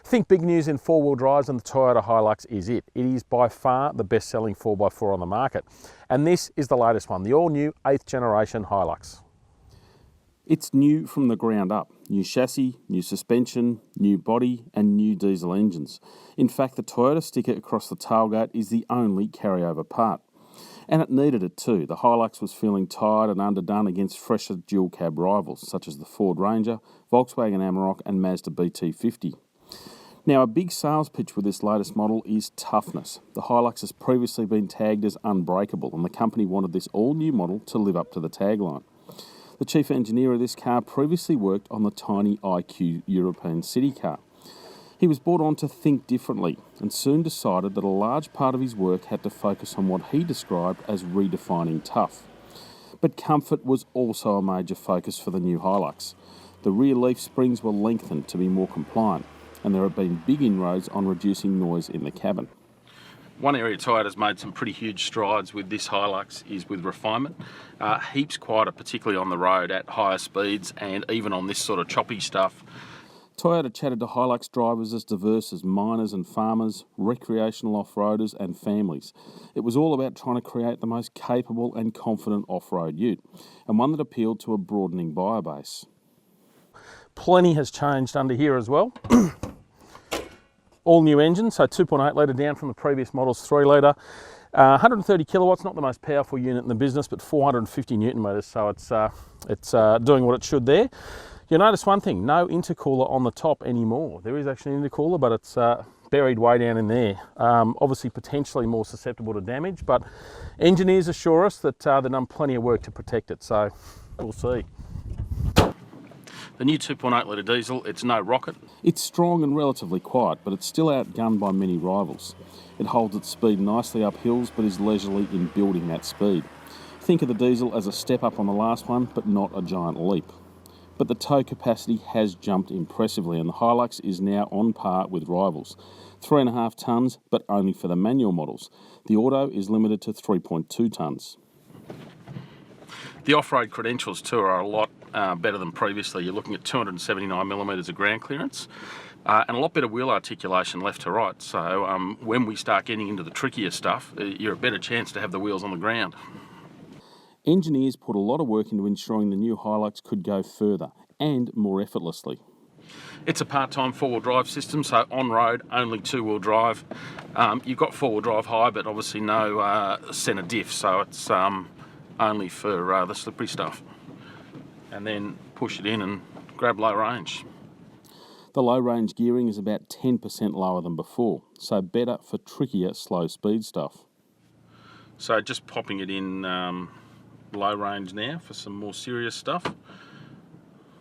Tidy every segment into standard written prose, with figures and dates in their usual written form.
Think big news in four-wheel drives, and the Toyota Hilux is it. It is by far the best-selling 4x4 on the market. And this is the latest one, the all-new 8th generation Hilux. It's new from the ground up. New chassis, new suspension, new body and new diesel engines. In fact, the Toyota sticker across the tailgate is the only carryover part. And it needed it too. The Hilux was feeling tired and underdone against fresher dual cab rivals such as the Ford Ranger, Volkswagen Amarok and Mazda BT50. Now, a big sales pitch with this latest model is toughness. The Hilux has previously been tagged as unbreakable, and the company wanted this all-new model to live up to the tagline. The chief engineer of this car previously worked on the tiny IQ European city car. He was brought on to think differently and soon decided that a large part of his work had to focus on what he described as redefining tough. But comfort was also a major focus for the new Hilux. The rear leaf springs were lengthened to be more compliant, and there have been big inroads on reducing noise in the cabin. One area Toyota's made some pretty huge strides with this Hilux is with refinement. Heaps quieter, particularly on the road at higher speeds and even on this sort of choppy stuff. Toyota chatted to Hilux drivers as diverse as miners and farmers, recreational off-roaders and families. It was all about trying to create the most capable and confident off-road ute, and one that appealed to a broadening buyer base. Plenty has changed under here as well. All new engine, so 2.8 litre down from the previous model's 3 litre. 130 kilowatts, not the most powerful unit in the business, but 450 newton meters, so it's doing what it should there. You'll notice one thing, no intercooler on the top anymore. There is actually an intercooler, but it's buried way down in there. Obviously potentially more susceptible to damage, but engineers assure us that they've done plenty of work to protect it, so we'll see. The new 2.8 litre diesel, it's no rocket. It's strong and relatively quiet, but it's still outgunned by many rivals. It holds its speed nicely up hills, but is leisurely in building that speed. Think of the diesel as a step up on the last one, but not a giant leap. But the tow capacity has jumped impressively, and the Hilux is now on par with rivals. 3.5 tonnes, but only for the manual models. The auto is limited to 3.2 tonnes. The off-road credentials too are a lot better than previously. You're looking at 279mm of ground clearance and a lot better wheel articulation left to right. So when we start getting into the trickier stuff, you're a better chance to have the wheels on the ground. Engineers put a lot of work into ensuring the new Hilux could go further and more effortlessly. It's a part-time four-wheel drive system, so on-road only two-wheel drive. You've got four-wheel drive high, but obviously no centre diff, so it's only for the slippery stuff. And then push it in and grab low range. The low range gearing is about 10% lower than before, so better for trickier slow speed stuff. So just popping it in low range now for some more serious stuff.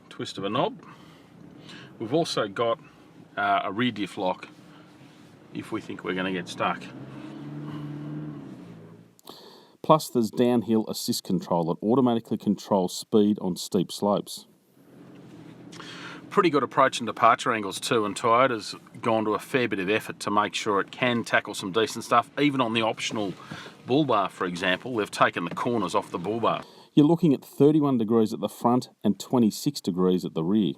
Twist of a knob. We've also got a rear diff lock if we think we're going to get stuck. Plus there's downhill assist control that automatically controls speed on steep slopes. Pretty good approach and departure angles too, and Toyota's gone to a fair bit of effort to make sure it can tackle some decent stuff. Even on the optional bull bar, for example, they've taken the corners off the bull bar. You're looking at 31 degrees at the front and 26 degrees at the rear.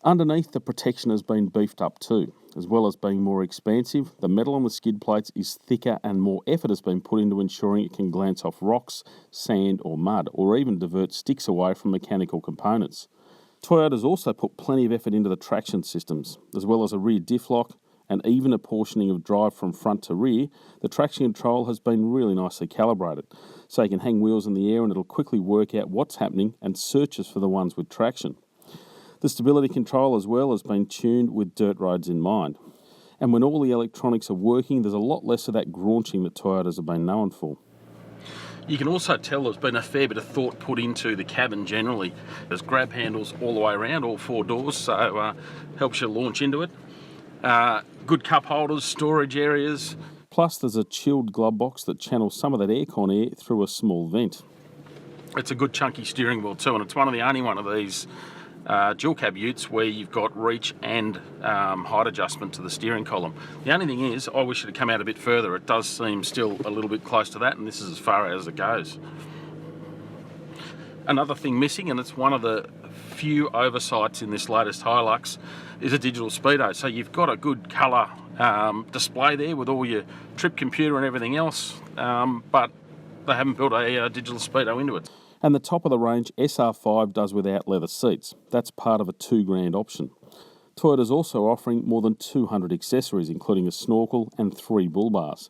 Underneath, the protection has been beefed up too. As well as being more expansive, the metal on the skid plates is thicker and more effort has been put into ensuring it can glance off rocks, sand or mud, or even divert sticks away from mechanical components. Toyota's also put plenty of effort into the traction systems. As well as a rear diff lock and even a portioning of drive from front to rear, the traction control has been really nicely calibrated, so you can hang wheels in the air and it'll quickly work out what's happening and searches for the ones with traction. The stability control as well has been tuned with dirt roads in mind. And when all the electronics are working, there's a lot less of that graunching that Toyotas have been known for. You can also tell there's been a fair bit of thought put into the cabin generally. There's grab handles all the way around, all four doors, so helps you launch into it. Good cup holders, storage areas. Plus there's a chilled glove box that channels some of that aircon air through a small vent. It's a good chunky steering wheel too, and it's one of the only one of these dual cab utes where you've got reach and height adjustment to the steering column. The only thing is, I wish it had come out a bit further. It does seem still a little bit close to that, and this is as far as it goes. Another thing missing, and it's one of the few oversights in this latest Hilux is a digital speedo. So you've got a good colour display there with all your trip computer and everything else, but they haven't built a digital speedo into it. And the top of the range SR5 does without leather seats. That's part of a $2,000 option. Toyota's also offering more than 200 accessories, including a snorkel and 3 bull bars.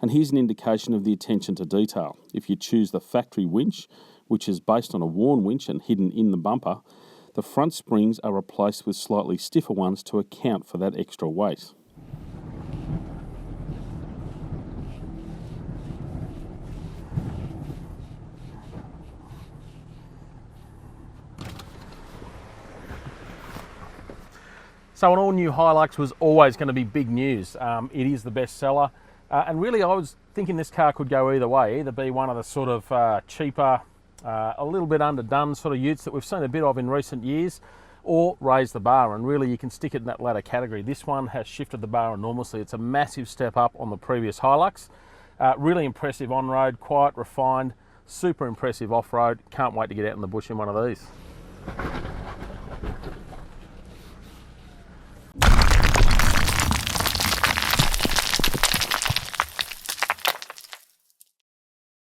And here's an indication of the attention to detail. If you choose the factory winch, which is based on a worn winch and hidden in the bumper, the front springs are replaced with slightly stiffer ones to account for that extra weight. So an all-new Hilux was always going to be big news. It is the best seller. And really I was thinking this car could go either way, either be one of the sort of cheaper, a little bit underdone sort of utes that we've seen a bit of in recent years, or raise the bar, and really you can stick it in that latter category. This one has shifted the bar enormously. It's a massive step up on the previous Hilux. Really impressive on-road, quiet, refined, super impressive off-road. Can't wait to get out in the bush in one of these.